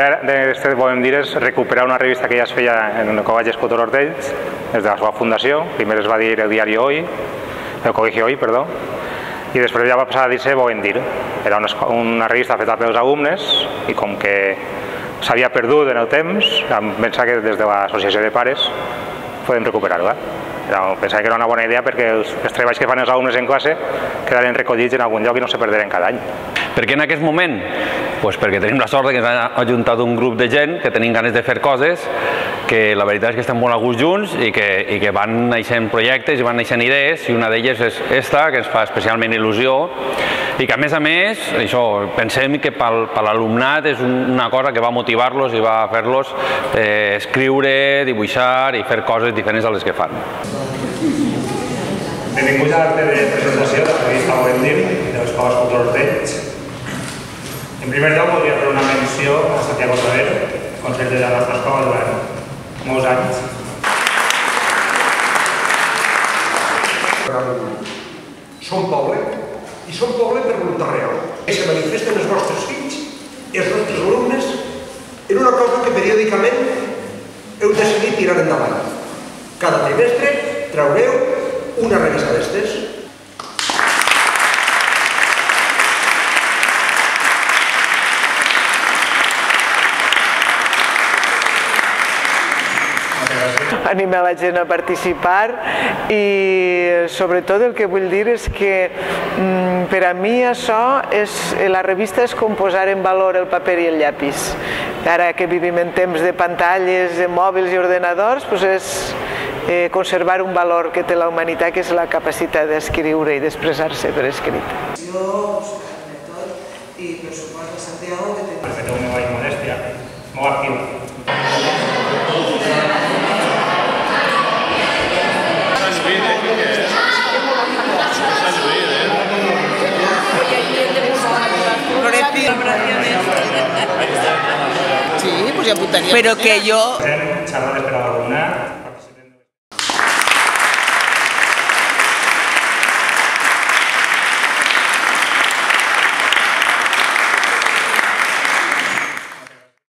idea d'aquest, podem dir, és recuperar una revista que ja es feia en el que vaig escoltar d'ells, des de la seva fundació. Primer es va dir el diari Hoy, el Colegio Hoy, perdó, i després ja va passar a dir-se Bon Dir. Era una revista feta pels alumnes i com que s'havia perdut en el temps, vam pensar que des de l'associació de pares podem recuperar-la. Pensava que era una bona idea perquè els treballs que fan els alumnes en classe quedaran recollits en algun lloc i no se perderen cada any. Per què en aquest moment? Doncs perquè tenim la sort que ens ha ajuntat un grup de gent que tenim ganes de fer coses, que la veritat és que estem molt a gust junts i que van naixent projectes i van naixent idees, i una d'elles és esta, que ens fa especialment il·lusió, i que a més, això, pensem que per l'alumnat és una cosa que va motivar-los i va fer-los escriure, dibuixar i fer coses diferents a les que fan. Benvinguts a l'acte de presentació de la revista Bon Dir de l'Escola Escultor Ortells. En primer lloc, voldria fer una menció a Santiago Sabero, conseller de la nostra escola durant molts anys. Som poble, i som poble per voluntat real. Que se manifesten els nostres fills i els nostres alumnes en una cosa que periòdicament heu decidit tirar endavant. Cada trimestre traureu una revista d'estes. Animar la gent a participar i sobretot el que vull dir és que per a mi la revista és com posar en valor el paper i el llapis. Ara que vivim en temps de pantalles, de mòbils i ordenadors, és conservar un valor que té la humanitat, que és la capacitat d'escriure i d'expressar-se per escrit. I per suport de Santiago que té... Respecte a una nova modèstia, molt activa. Sí, pues ya apuntaría. Pero que yo... Xerrades per a l'alumnat,